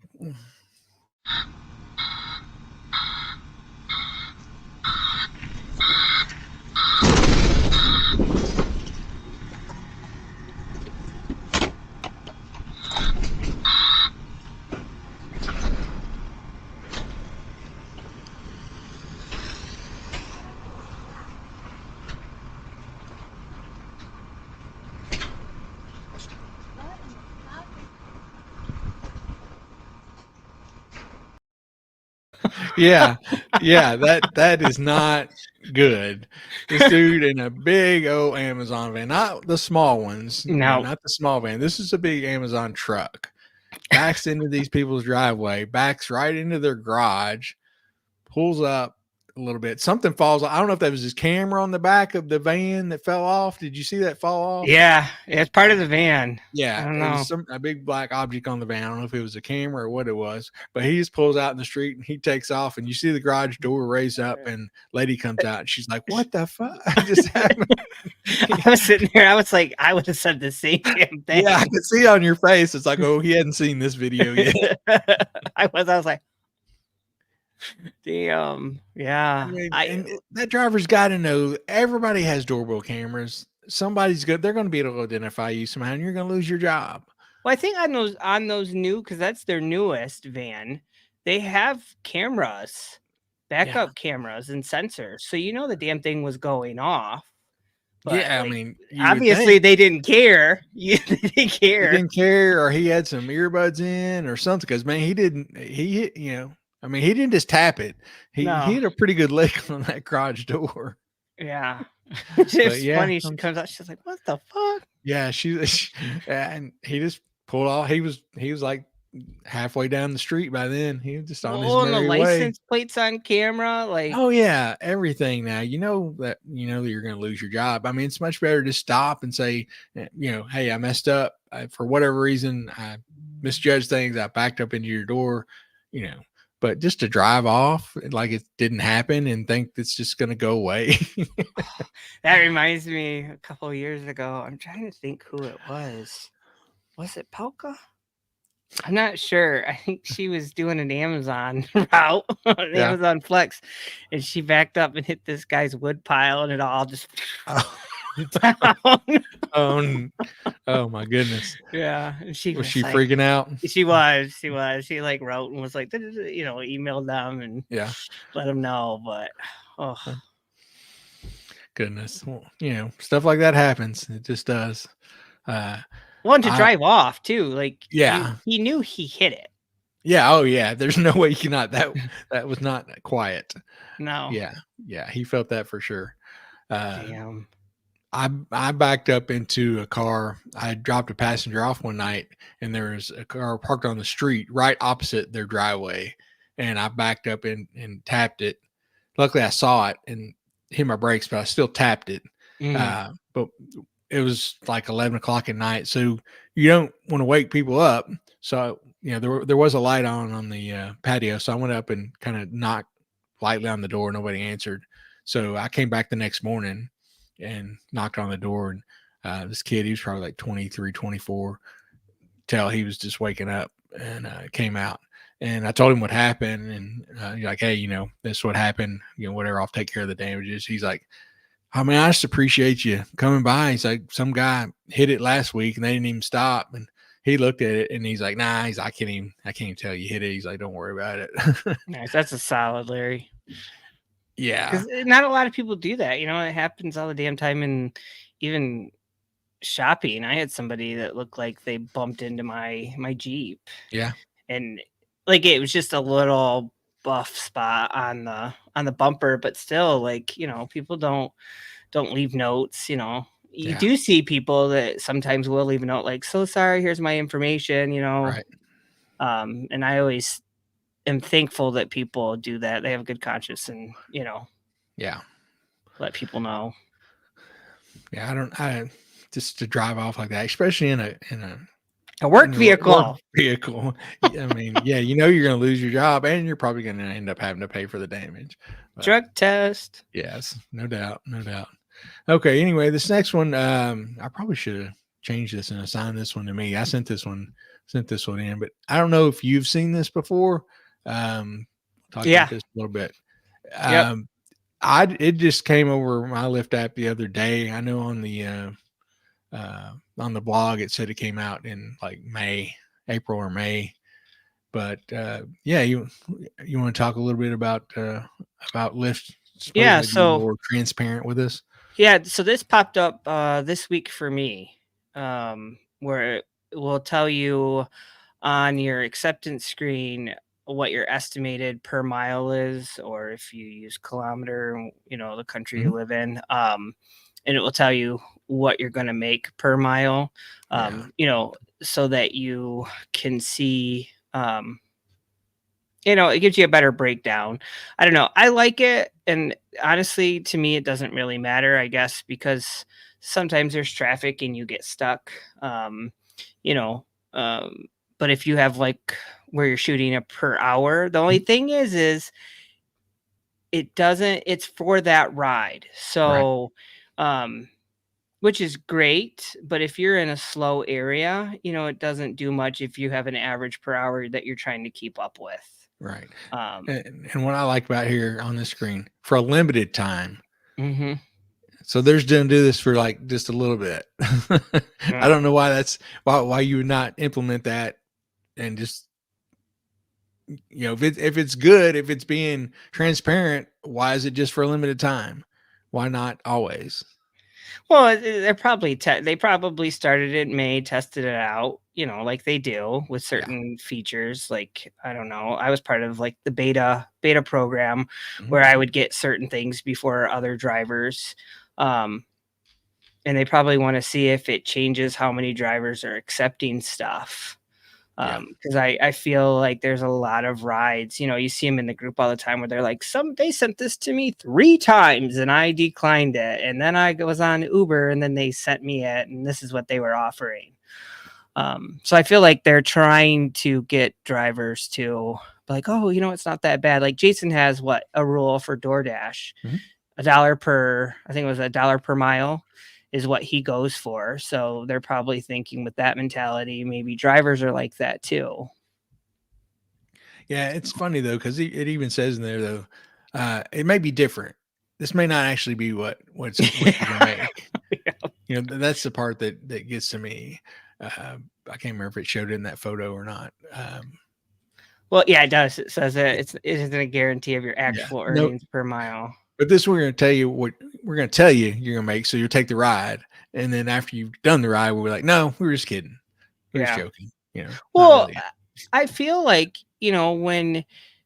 that is not good. This dude in a big old Amazon van, not the small ones, not the small van. This is a big Amazon truck. Backs into these people's driveway, backs right into their garage, pulls up a little bit. Something falls off. I don't know if that was his camera on the back of the van that fell off. Did you see that fall off? Yeah, it's part of the van. Yeah, I don't know. A big black object on the van. I don't know if it was a camera or what it was, but he just pulls out in the street and he takes off, and you see the garage door raise up, and lady comes out and she's like, "What the fuck just happened?" I was sitting there. I was like, I would have said the same damn thing. Yeah, I could see on your face. It's like, oh, he hadn't seen this video yet. I was like, damn. Yeah. And that driver's got to know everybody has doorbell cameras. Somebody's good. They're going to be able to identify you somehow, and you're going to lose your job. Well, I think on those new, because that's their newest van, they have cameras, backup cameras and sensors. So the damn thing was going off. But I mean, obviously they didn't care. They didn't care. He didn't care, or he had some earbuds in or something. Because man, he didn't just tap it. He hit a pretty good lick on that garage door. Yeah. It's funny. She comes out. She's like, "What the fuck?" Yeah, and he just pulled off. He was like halfway down the street by then. He was just on his Oh, and the merry way. license plates on camera, like Oh yeah, everything now. You know that you're going to lose your job. I mean, it's much better to stop and say, hey, I messed up. For whatever reason, I misjudged things. I backed up into your door, but just to drive off like it didn't happen and think it's just going to go away. that reminds me a couple of years ago. I'm trying to think who it was. Was it Polka? I'm not sure. I think she was doing an Amazon route, an Yeah. Amazon Flex, and she backed up and hit this guy's wood pile, and it all just down. Oh my goodness. Yeah. And she Was she like, freaking out? She was. She like wrote and was like, emailed them and let them know. But goodness. Well, stuff like that happens. It just does. One to drive off too. Like he knew he hit it. Yeah. Oh yeah. There's no way you cannot. That was not quiet. No. Yeah. Yeah. He felt that for sure. Damn. I backed up into a car. I dropped a passenger off one night, and there was a car parked on the street right opposite their driveway. And I backed up and tapped it. Luckily, I saw it and hit my brakes, but I still tapped it. But it was like 11 o'clock at night, so you don't want to wake people up. So there was a light on the patio, so I went up and kind of knocked lightly on the door. Nobody answered, so I came back the next morning and knocked on the door, and this kid, he was probably like 23, 24, he was just waking up, and came out, and I told him what happened, and like, hey, this is what happened, whatever, I'll take care of the damages. He's like, I mean, I just appreciate you coming by. He's like, some guy hit it last week and they didn't even stop. And he looked at it and he's like, nah, I can't even tell you hit it. He's like, don't worry about it. Nice. That's a solid, Larry. Yeah. Because not a lot of people do that. It happens all the damn time. And even shopping, I had somebody that looked like they bumped into my Jeep. Yeah. And like, it was just a little buff spot on the bumper, but still, like, people don't leave notes. You do see people that sometimes will leave a note like, so sorry, here's my information, Right. And I always am thankful that people do that. They have a good conscience and let people know. I just to drive off like that, especially in a work vehicle. I mean, you're going to lose your job and you're probably going to end up having to pay for the damage. Drug test. Yes, no doubt. Okay. Anyway, this next one, I probably should have changed this and assigned this one to me. I sent this one in, but I don't know if you've seen this before. Talk about this a little bit. It just came over my Lyft app the other day. I know on the blog it said it came out in like April or May, but you want to talk a little bit about Lyft? So more transparent with us. So this popped up this week for me, where it will tell you on your acceptance screen what your estimated per mile is, or if you use kilometer, the country you live in, and it will tell you what you're going to make per mile, so that you can see, it gives you a better breakdown. I don't know. I like it. And honestly, to me, it doesn't really matter, I guess, because sometimes there's traffic and you get stuck, but if you have like where you're shooting a per hour, the only thing is it's for that ride. So, which is great. But if you're in a slow area, it doesn't do much if you have an average per hour that you're trying to keep up with. Right. And what I like about here on the screen, for a limited time. Mm-hmm. So they're going to do this for like just a little bit. I don't know why you would not implement that and just, if it's good, if it's being transparent, why is it just for a limited time? Why not always? Well, they probably started it in May, tested it out, like they do with certain features. Like, I don't know, I was part of like the beta program where I would get certain things before other drivers. And they probably want to see if it changes how many drivers are accepting stuff. Because I feel like there's a lot of rides, you see them in the group all the time where they're like, they sent this to me 3 times and I declined it. And then I was on Uber and then they sent me it and this is what they were offering. So I feel like they're trying to get drivers to be like, oh, it's not that bad. Like Jason has a rule for DoorDash, I think it was $1 per mile is what he goes for. So they're probably thinking with that mentality, maybe drivers are like that too. Yeah, it's funny though, because it even says in there though, it may be different. This may not actually be what's you're gonna make. That's the part that gets to me. I can't remember if it showed it in that photo or not. Well, yeah, it does. It says that it isn't a guarantee of your actual earnings per mile. But this, we're going to tell you what we're going to tell you you're going to make. So you'll take the ride. And then after you've done the ride, we're like, no, we were just kidding. We're just joking. Well, really. I feel like,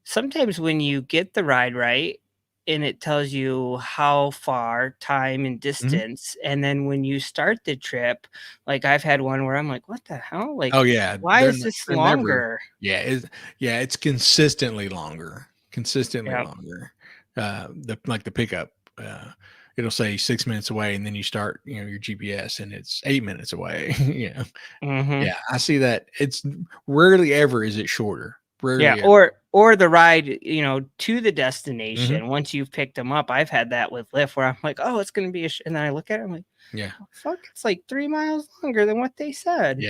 sometimes when you get the ride right and it tells you how far, time, and distance. And then when you start the trip, like I've had one where I'm like, what the hell? Like, oh yeah. Why is this longer? It's consistently longer. Longer. The pickup, it'll say 6 minutes away and then you start, your GPS and it's 8 minutes away. Yeah, I see that. It's rarely ever is it shorter. Rarely ever. Or the ride, to the destination. Once you've picked them up, I've had that with Lyft where I'm like, oh, it's going to be and then I look at it, I'm like, oh, fuck, it's like 3 miles longer than what they said.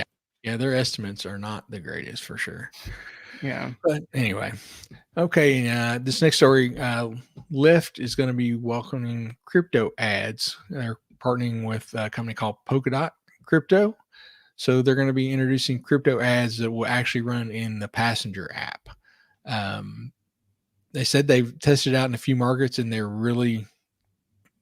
Yeah, their estimates are not the greatest for sure. Yeah. But anyway, okay. This next story, Lyft is going to be welcoming crypto ads. They're partnering with a company called Polkadot Crypto. So they're going to be introducing crypto ads that will actually run in the passenger app. They said they've tested it out in a few markets and they're really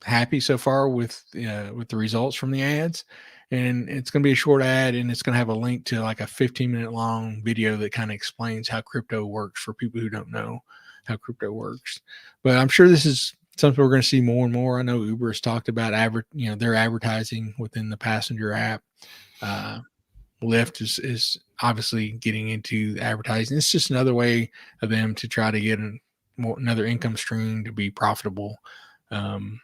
happy so far with the results from the ads. And it's going to be a short ad and it's going to have a link to like a 15-minute long video that kind of explains how crypto works for people who don't know how crypto works. But I'm sure this is something we're going to see more and more. I know Uber has talked about their advertising within the passenger app. Lyft is obviously getting into advertising. It's just another way of them to try to get another income stream to be profitable. And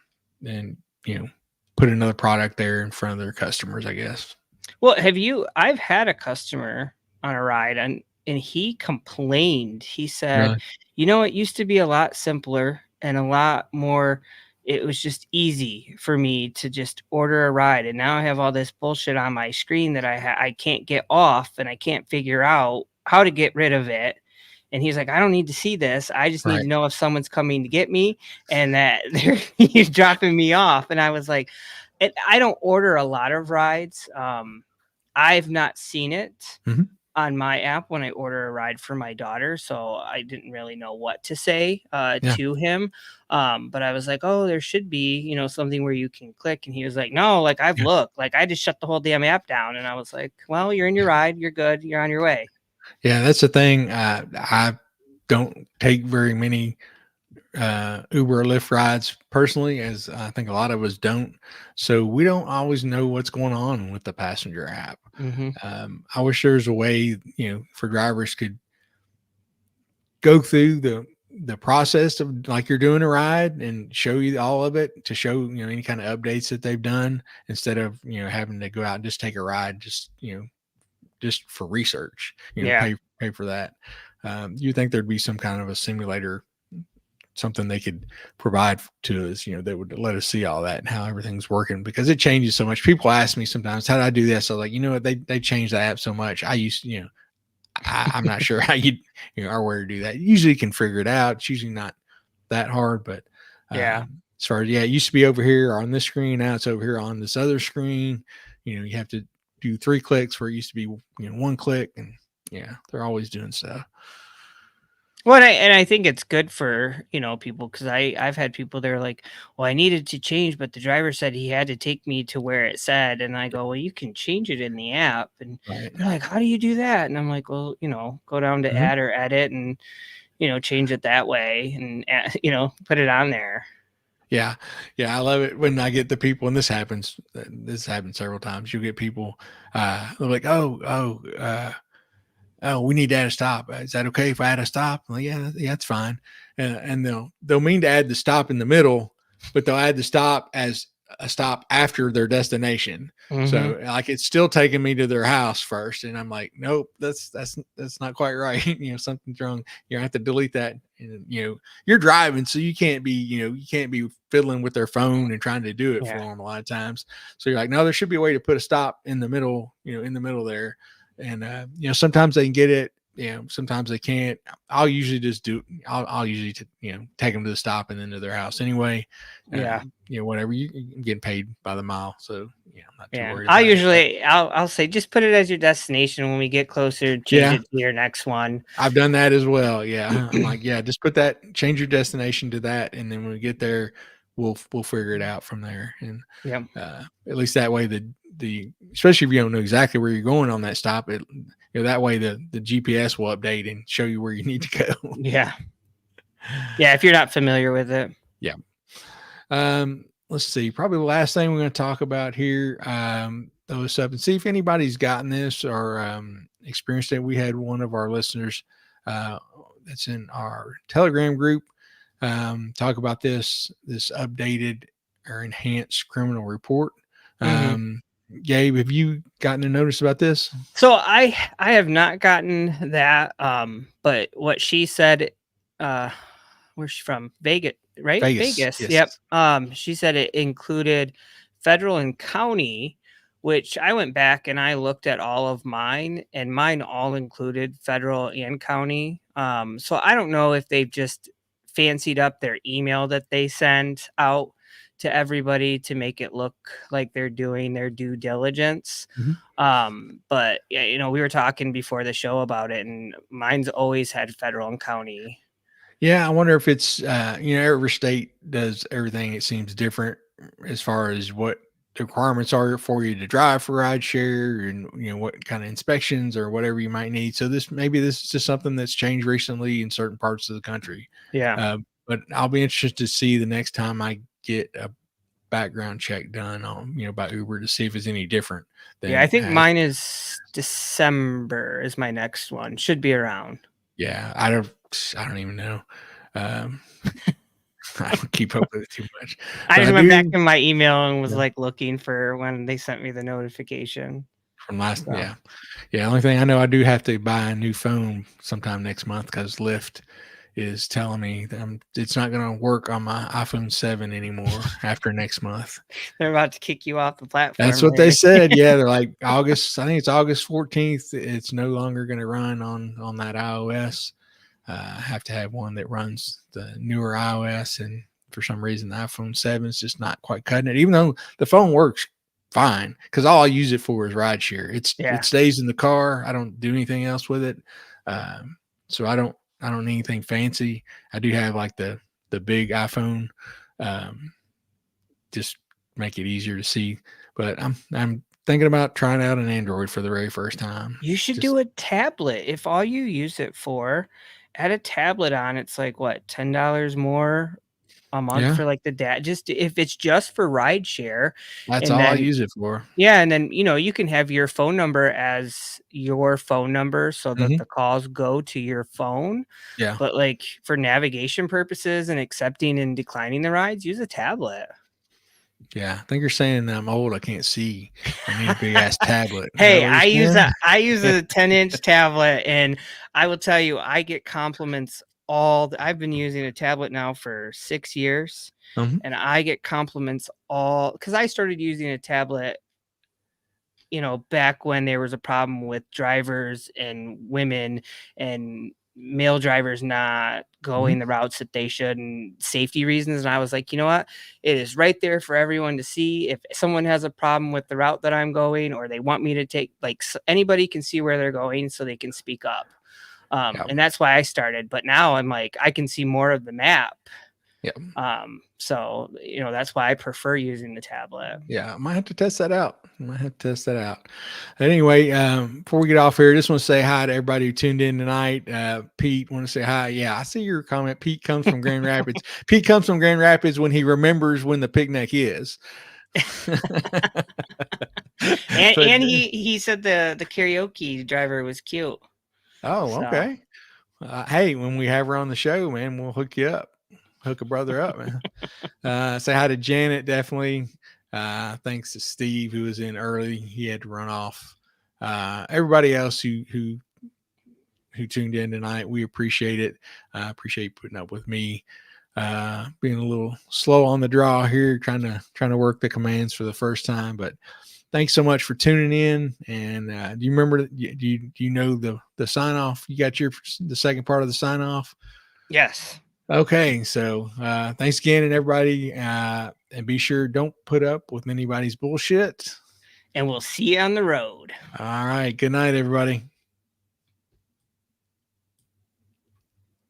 put another product there in front of their customers, I guess. Well, I've had a customer on a ride and he complained. He said, it used to be a lot simpler and a lot more. It was just easy for me to just order a ride. And now I have all this bullshit on my screen that I can't get off and I can't figure out how to get rid of it. And he's like, I don't need to see this. I just need to know if someone's coming to get me and that he's dropping me off. And I was like, I don't order a lot of rides. I've not seen it on my app when I order a ride for my daughter. So I didn't really know what to say to him. But I was like, oh, there should be, something where you can click. And he was like, no, like I've looked, like I just shut the whole damn app down. And I was like, well, you're in your ride. You're good. You're on your way. Yeah, that's the thing. I don't take very many Uber or Lyft rides personally, as I think a lot of us don't. So we don't always know what's going on with the passenger app. I wish there was a way, for drivers could go through the process of like you're doing a ride and show you all of it to show, any kind of updates that they've done instead of, having to go out and just take a ride, just for research, pay for that. You think there'd be some kind of a simulator, something they could provide to us, that would let us see all that and how everything's working, because it changes so much. People ask me sometimes, how do I do this? So like, what, they changed the app so much. I used to, I'm not sure how you or where to do that. Usually you can figure it out. It's usually not that hard, but as far as, it used to be over here on this screen. Now it's over here on this other screen. You have to do 3 clicks where it used to be, 1 click, and they're always doing stuff. Well, and I think it's good for, people, because I've had people that are like, well, I needed to change, but the driver said he had to take me to where it said. And I go, well, you can change it in the app. And they're like, how do you do that? And I'm like, well, go down to add or edit and, change it that way and, put it on there. Yeah. I love it when I get the people, and this happens several times. You get people, they're like, oh, we need to add a stop. Is that okay if I add a stop? I'm like, yeah, that's fine. And they'll mean to add the stop in the middle, but they'll add the stop as a stop after their destination. So like it's still taking me to their house first. And I'm like, nope, that's not quite right. Something's wrong. You have to delete that. And, you're driving, so you can't be fiddling with their phone and trying to do it for them a lot of times. So you're like, no, there should be a way to put a stop in the middle, there. And, sometimes they can get it. Sometimes they can't. I'll usually just I'll usually take them to the stop and then to their house anyway. Whatever, I'm getting paid by the mile, so I'm not too worried. I'll say just put it as your destination. When we get closer, change it to your next one. I've done that as well. Yeah, I'm like, just put that, change your destination to that, and then when we get there, we'll figure it out from there. And at least that way the especially if you don't know exactly where you're going on that stop, that way the GPS will update and show you where you need to go. If you're not familiar with it. Let's see, probably the last thing we're going to talk about here, those stuff, and see if anybody's gotten this or experienced it. We had one of our listeners that's in our Telegram group talk about this updated or enhanced criminal report. Gabe, have you gotten a notice about this? So I have not gotten that, but what she said, where's she from? Vegas, right? Vegas. Yes. Yep. She said it included federal and county, which I went back and I looked at all of mine, and mine all included federal and county. So I don't know if they've just fancied up their email that they send out to everybody to make it look like they're doing their due diligence. But we were talking before the show about it, and mine's always had federal and county. I wonder if it's every state does everything, it seems, different as far as what the requirements are for you to drive for rideshare, and what kind of inspections or whatever you might need. So this is just something that's changed recently in certain parts of the country. But I'll be interested to see the next time I get a background check done on by Uber to see if it's any different. I think mine is December is my next one. Should be around. I don't even know. I don't keep up with it too much. I just went back in my email and was looking for when they sent me the notification from last. The only thing I know, I do have to buy a new phone sometime next month because Lyft is telling me that it's not going to work on my iPhone 7 anymore after next month. They're about to kick you off the platform. That's what they said. They're like August. I think it's August 14th. It's no longer going to run on that iOS. I have to have one that runs the newer iOS, and for some reason the iPhone 7 is just not quite cutting it, even though the phone works fine, because all I use it for is rideshare. It stays in the car. I don't do anything else with it. So I don't need anything fancy. I do have like the big iPhone, just make it easier to see, but I'm thinking about trying out an Android for the very first time. You should do a tablet. If all you use it for, add a tablet on. It's like what, $10 more a month for like the just if it's just for rideshare. That's all I use it for. And then you can have your phone number as your phone number so that the calls go to your phone. But like for navigation purposes and accepting and declining the rides, use a tablet. I think you're saying that I'm old. I can't see. I need a big ass tablet. Hey, I use a 10-inch tablet, and I will tell you, I get compliments I've been using a tablet now for 6 years, and I get compliments because I started using a tablet, back when there was a problem with drivers and women and male drivers not going the routes that they should and safety reasons. And I was like, you know what? It is right there for everyone to see. If someone has a problem with the route that I'm going, or they want me to take, anybody can see where they're going so they can speak up. And that's why I started. But now I'm like, I can see more of the map. So, that's why I prefer using the tablet. I might have to test that out. Anyway, before we get off here, I just want to say hi to everybody who tuned in tonight. Pete, want to say hi. I see your comment. Pete comes from Grand Rapids. Pete comes from Grand Rapids when he remembers when the picnic is. and he said the karaoke driver was cute. Oh, So, okay. Hey, when we have her on the show, man, we'll hook you up. Hook a brother up, man. Say hi to Janet, definitely. Thanks to Steve, who was in early. He had to run off. Everybody else who tuned in tonight, we appreciate it. Appreciate putting up with me. Being a little slow on the draw here, trying to work the commands for the first time, but thanks so much for tuning in. And do you remember? Do you know the sign off? You got the second part of the sign off? yes. Okay, so thanks again, and everybody, and be sure don't put up with anybody's bullshit. And we'll see you on the road. All right, good night, everybody.